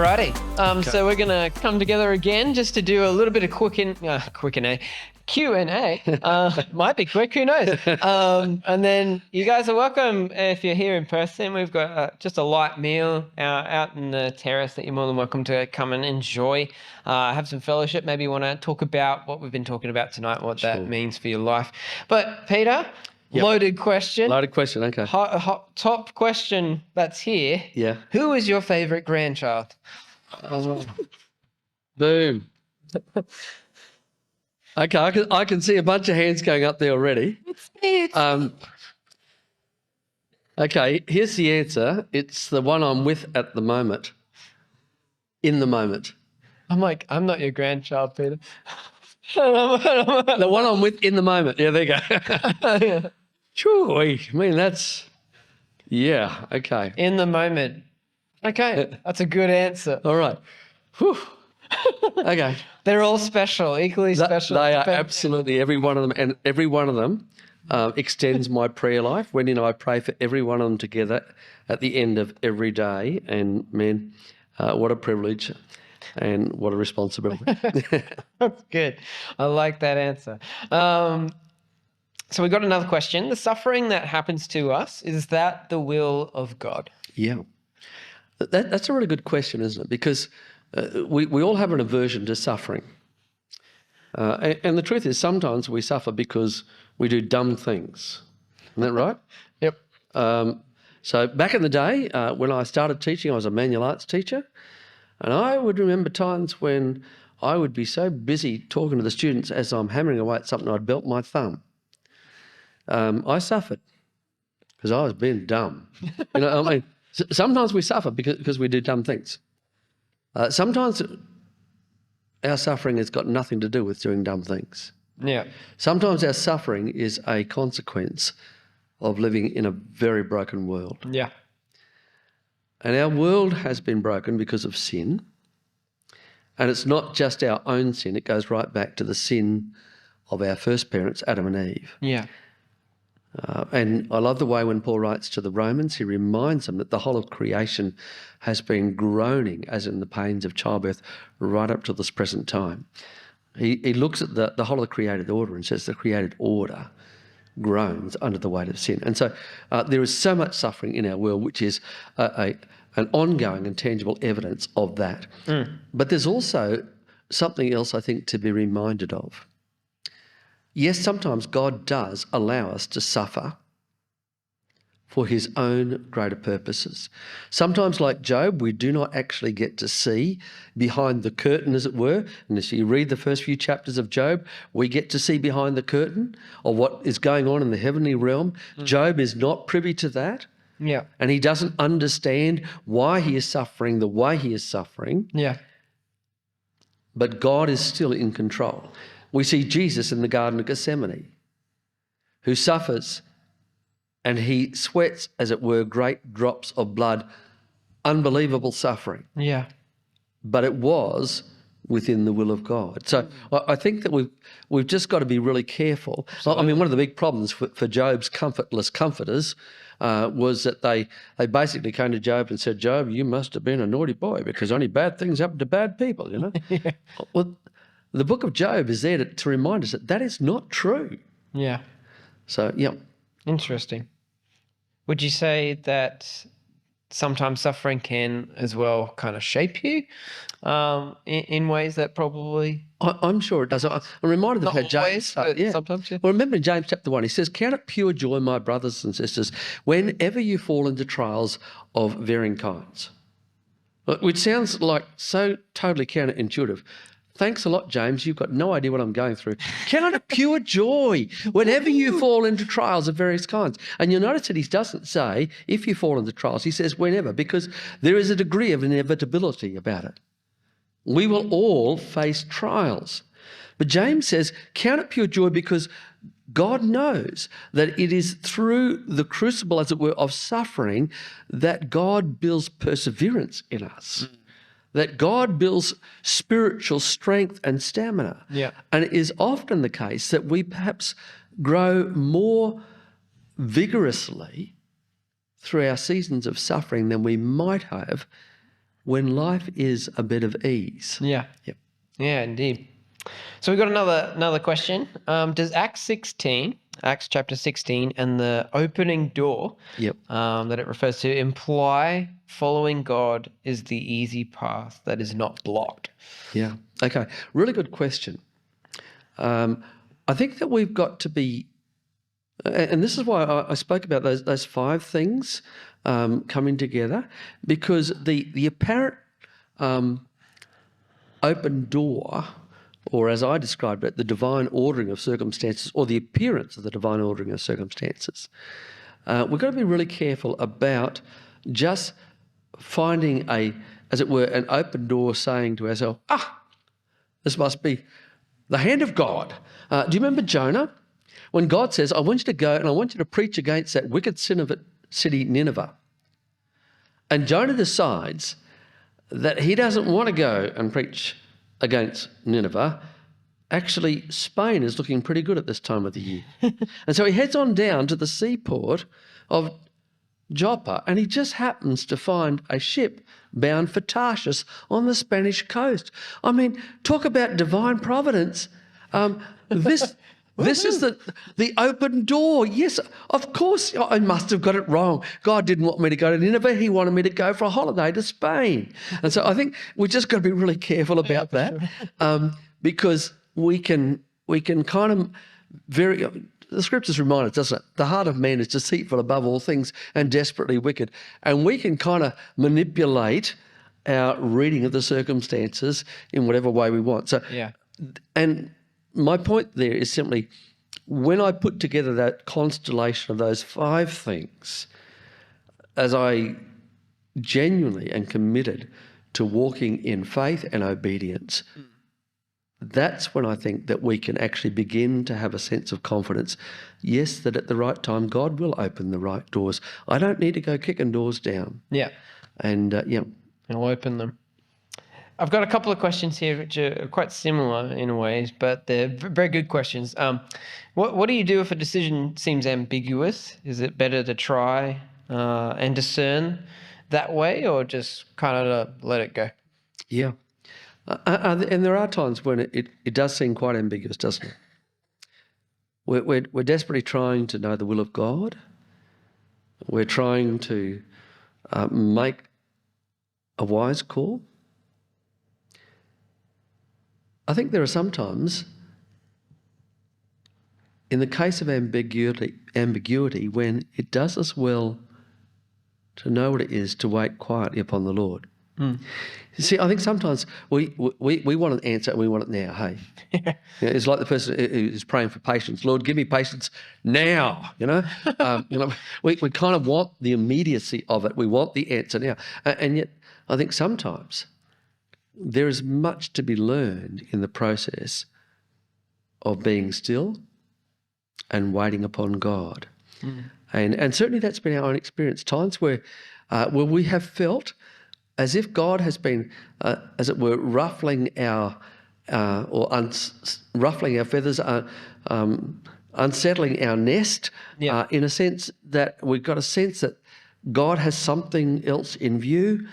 Alrighty, so we're going to come together again just to do a little bit of Q&A. Might be quick, who knows? And then you guys are welcome if you're here in person. We've got just a light meal out in the terrace that you're more than welcome to come and enjoy. Have some fellowship. Maybe you want to talk about what we've been talking about tonight, what that means for your life. But Peter, loaded question. Loaded question, okay. Top question that's here. Yeah. Who is your favourite grandchild? Boom. Okay, I can see a bunch of hands going up there already. It's me. Okay, here's the answer. It's the one I'm with at the moment. In the moment. I'm not your grandchild, Peter. The one I'm with in the moment. Yeah, there you go. Sure. I mean, okay. In the moment. Okay, that's a good answer. All right. Whew. Okay. They're all special, equally special. They are absolutely, every one of them, and every one of them extends my prayer life. Wendy and I pray for every one of them together at the end of every day, and man, what a privilege and what a responsibility. That's good. I like that answer. So we got another question. The suffering that happens to us, is that the will of God? Yeah. That's a really good question, isn't it? Because we all have an aversion to suffering. And the truth is sometimes we suffer because we do dumb things. Isn't that right? Yep. So back in the day, when I started teaching, I was a manual arts teacher. And I would remember times when I would be so busy talking to the students as I'm hammering away at something, I'd belt my thumb. I suffered because I was being dumb. Sometimes we suffer because we do dumb things. Sometimes our suffering has got nothing to do with doing dumb things. Yeah. Sometimes our suffering is a consequence of living in a very broken world. Yeah. And our world has been broken because of sin. And it's not just our own sin. It goes right back to the sin of our first parents, Adam and Eve. Yeah. And I love the way when Paul writes to the Romans, he reminds them that the whole of creation has been groaning, as in the pains of childbirth, right up to this present time. He looks at the whole of the created order and says the created order groans under the weight of sin. And so there is so much suffering in our world, which is an ongoing and tangible evidence of that. But there's also something else I think to be reminded of. Yes, sometimes God does allow us to suffer for his own greater purposes. Sometimes, like Job, we do not actually get to see behind the curtain, as it were. And as you read the first few chapters of Job, we get to see behind the curtain of what is going on in the heavenly realm. Job is not privy to that. Yeah. And he doesn't understand why he is suffering the way he is suffering. Yeah. But God is still in control. We see Jesus in the Garden of Gethsemane, who suffers and he sweats, as it were, great drops of blood, unbelievable suffering. Yeah. But it was within the will of God. So I think that we've just got to be really careful. Absolutely. I mean, one of the big problems for Job's comfortless comforters was that they basically came to Job and said, Job, you must have been a naughty boy because only bad things happen to bad people, you know? Yeah. Well, the book of Job is there to remind us that is not true. Yeah. So, yeah. Interesting. Would you say that sometimes suffering can as well kind of shape you in ways that probably... I'm sure it does. I'm reminded of how James... Sometimes, yeah. Well, remember in James chapter 1, he says, count it pure joy, my brothers and sisters, whenever you fall into trials of varying kinds. Which sounds like so totally counterintuitive. Thanks a lot, James. You've got no idea what I'm going through. Count it pure joy whenever you fall into trials of various kinds. And you'll notice that he doesn't say if you fall into trials. He says whenever, because there is a degree of inevitability about it. We will all face trials. But James says, count it pure joy because God knows that it is through the crucible, as it were, of suffering that God builds perseverance in us. That God builds spiritual strength and stamina. Yeah. And it is often the case that we perhaps grow more vigorously through our seasons of suffering than we might have when life is a bit of ease. Yeah. Yep. Yeah, indeed. So we've got another question. Does Acts chapter 16, and the opening door Yep. that it refers to imply following God is the easy path that is not blocked? Yeah. Okay. Really good question. I think that we've got to be, and this is why I spoke about those 5 things coming together, because the apparent open door, or as I described it, the divine ordering of circumstances, or the appearance of the divine ordering of circumstances. We've got to be really careful about just finding as it were, an open door, saying to ourselves, this must be the hand of God. Do you remember Jonah? When God says, I want you to go and I want you to preach against that wicked sin of city Nineveh. And Jonah decides that he doesn't want to go and preach against Nineveh. Actually, Spain is looking pretty good at this time of the year. And so he heads on down to the seaport of Joppa, and he just happens to find a ship bound for Tarshish on the Spanish coast. I mean, talk about divine providence. This is the open door. Yes, of course, I must have got it wrong. God didn't want me to go to Nineveh. He wanted me to go for a holiday to Spain. And so I think we just got to be really careful about that, because we can kind of the scriptures remind us, doesn't it? The heart of man is deceitful above all things and desperately wicked. And we can kind of manipulate our reading of the circumstances in whatever way we want. So, Yeah. And my point there is simply, when I put together that constellation of those 5 things, as I genuinely and committed to walking in faith and obedience, that's when I think that we can actually begin to have a sense of confidence. Yes, that at the right time, God will open the right doors. I don't need to go kicking doors down. Yeah. And I'll open them. I've got a couple of questions here which are quite similar in ways, but they're very good questions. What do you do if a decision seems ambiguous? Is it better to try and discern that way, or just kind of let it go? Yeah. And there are times when it does seem quite ambiguous, doesn't it? We're desperately trying to know the will of God. We're trying to make a wise call. I think there are sometimes, in the case of ambiguity, when it does us well to know what it is to wait quietly upon the Lord. You see, I think sometimes we want an answer and we want it now, hey? It's like the person who's praying for patience. Lord, give me patience now, we kind of want the immediacy of it. We want the answer now. And yet I think sometimes there is much to be learned in the process of being still and waiting upon God. And certainly that's been our own experience. Times where we have felt as if God has been, as it were, ruffling our ruffling our feathers, unsettling our nest, in a sense that we've got a sense that God has something else in view,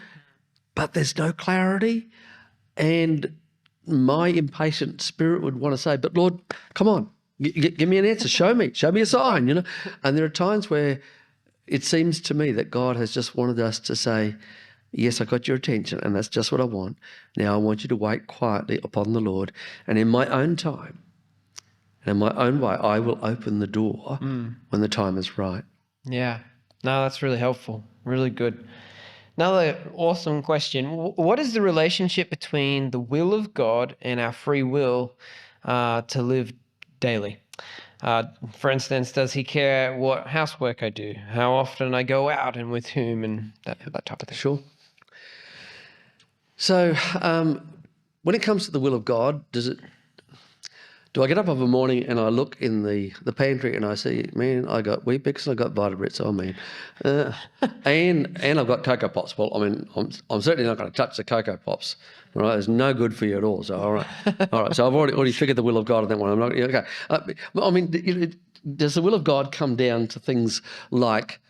but there's no clarity. And my impatient spirit would want to say, but Lord, come on, give me an answer, show me a sign, And there are times where it seems to me that God has just wanted us to say, yes, I got your attention, and that's just what I want. Now I want you to wait quietly upon the Lord, and in my own time and in my own way, I will open the door when the time is right. Yeah. No, that's really helpful. Really good. Another awesome question. What is the relationship between the will of God and our free will to live daily? For instance, does he care what housework I do, how often I go out and with whom, and that type of thing? Sure. So when it comes to the will of God, do I get up of a morning and I look in the pantry and I see, man, I got Weet-Bix and I got Vita-Brits, and I've got Cocoa Pops. Well, I mean, I'm certainly not going to touch the Cocoa Pops. All right, it's no good for you at all. So all right. So I've already figured the will of God on that one. I'm not okay. I mean, does the will of God come down to things like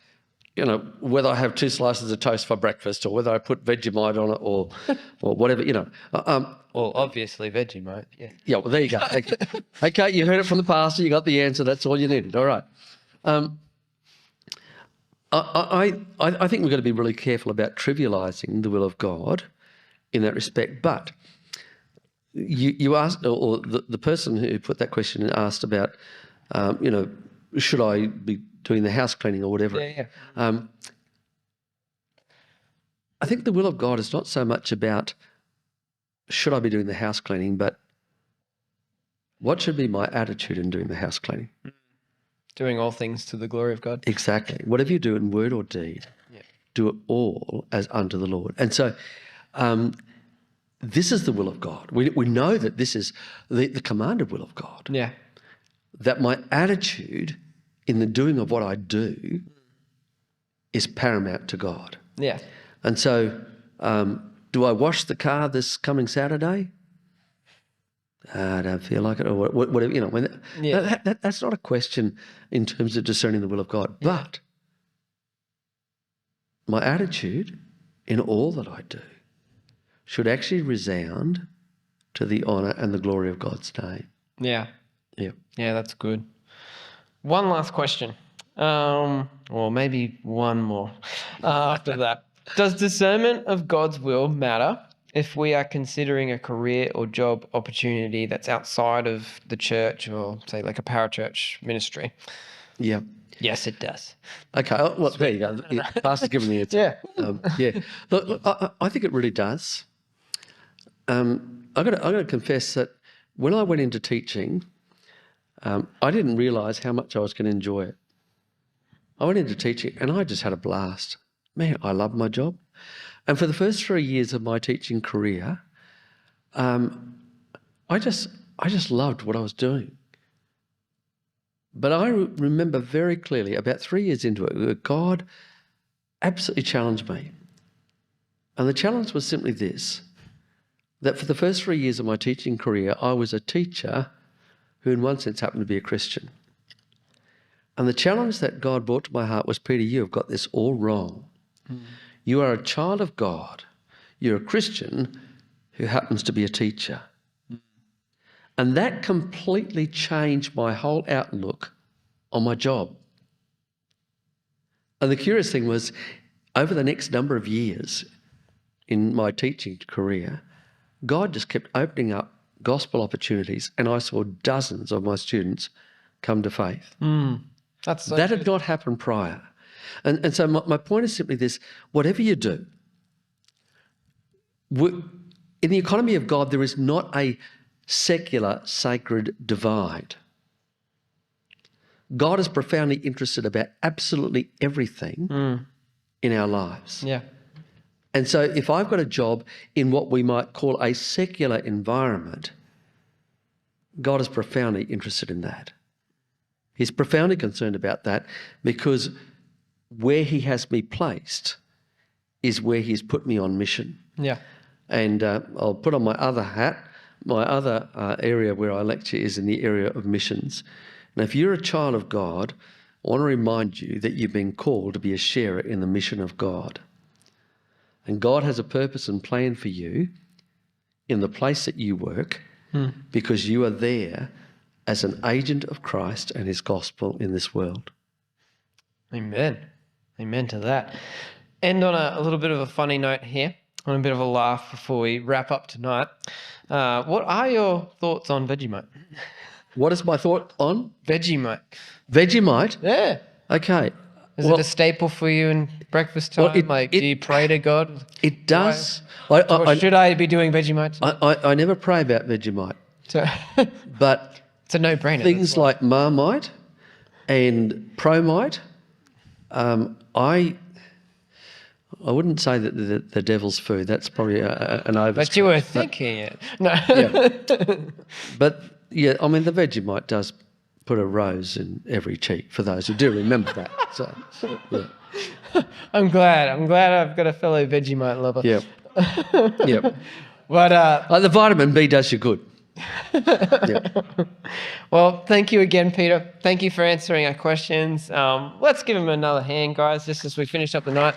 whether I have 2 slices of toast for breakfast or whether I put Vegemite on it or whatever, Well, obviously Vegemite. Yeah. Yeah, well, there you go. Okay, you heard it from the pastor. You got the answer. That's all you needed. All right. I think we've got to be really careful about trivialising the will of God in that respect. But you asked, or the person who put that question asked about, should I be doing the house cleaning or whatever? Yeah. I think the will of God is not so much about should I be doing the house cleaning, but what should be my attitude in doing the house cleaning? Doing all things to the glory of God. Exactly. Whatever you do in word or deed, do it all as unto the Lord. And so this is the will of God. We know that this is the commanded will of God. Yeah. That my attitude in the doing of what I do is paramount to God. Yeah. And so do I wash the car this coming Saturday? I don't feel like it, or whatever. That's not a question in terms of discerning the will of God. But my attitude in all that I do should actually resound to the honour and the glory of God's name. Yeah. Yeah. Yeah, that's good. One last question, or maybe one more after that. Does discernment of God's will matter if we are considering a career or job opportunity that's outside of the church or, say, like a parachurch ministry? Yeah. Yes, it does. Okay. Well, there you go. Pastor's given the answer. Yeah. Look, I think it really does. I've got to confess that when I went into teaching, I didn't realise how much I was going to enjoy it. I went into teaching and I just had a blast. Man, I love my job. And for the first 3 years of my teaching career, I just loved what I was doing. But I remember very clearly about 3 years into it, God absolutely challenged me. And the challenge was simply this, that for the first 3 years of my teaching career, I was a teacher who in one sense happened to be a Christian. And the challenge that God brought to my heart was, Peter, you have got this all wrong. You are a child of God. You're a Christian who happens to be a teacher. And that completely changed my whole outlook on my job. And the curious thing was, over the next number of years in my teaching career, God just kept opening up gospel opportunities, and I saw dozens of my students come to faith. That's so that good. had not happened prior. And so my point is simply this, whatever you do, in the economy of God, there is not a secular sacred divide. God is profoundly interested about absolutely everything in our lives. Yeah. And so if I've got a job in what we might call a secular environment, God is profoundly interested in that. He's profoundly concerned about that because where he has me placed is where he's put me on mission. Yeah. And I'll put on my other hat. My other area where I lecture is in the area of missions. Now, if you're a child of God, I want to remind you that you've been called to be a sharer in the mission of God. And God has a purpose and plan for you in the place that you work because you are there as an agent of Christ and his gospel in this world. Amen. Amen to that. And on a little bit of a funny note here, on a bit of a laugh before we wrap up tonight, what are your thoughts on Vegemite? What is my thought on? Vegemite. Vegemite? Yeah. Okay. Is it a staple for you in breakfast time? Do you pray to God? It does. Or should I be doing Vegemite? I never pray about Vegemite. So, but it's a no-brainer. Things like Marmite and Promite, I wouldn't say that the devil's food. That's probably an overstatement. But you were thinking it. No. Yeah. But yeah, I mean the Vegemite does put a rose in every cheek for those who do remember that. So yeah. I'm glad I've got a fellow Vegemite lover. Yeah. Yeah. But the vitamin B does you good. Yeah. Well, thank you again, Peter. Thank you for answering our questions. Let's give him another hand, guys, just as we finish up the night.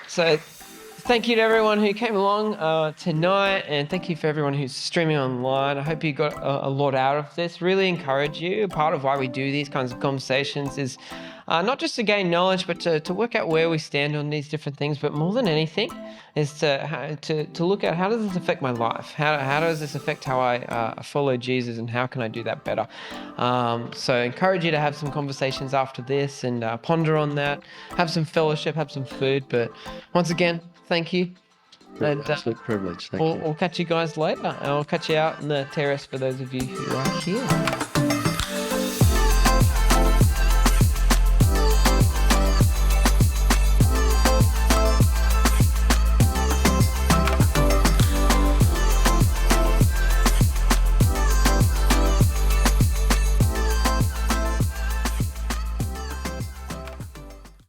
So thank you to everyone who came along tonight, and thank you for everyone who's streaming online. I hope you got a lot out of this. Really encourage you. Part of why we do these kinds of conversations is not just to gain knowledge, but to work out where we stand on these different things. But more than anything is to look at, how does this affect my life? How does this affect how I follow Jesus, and how can I do that better? So I encourage you to have some conversations after this and ponder on that. Have some fellowship, have some food. But once again, thank you. And Absolute privilege. Thank you. we'll catch you guys later. And I'll catch you out in the terrace for those of you who are here.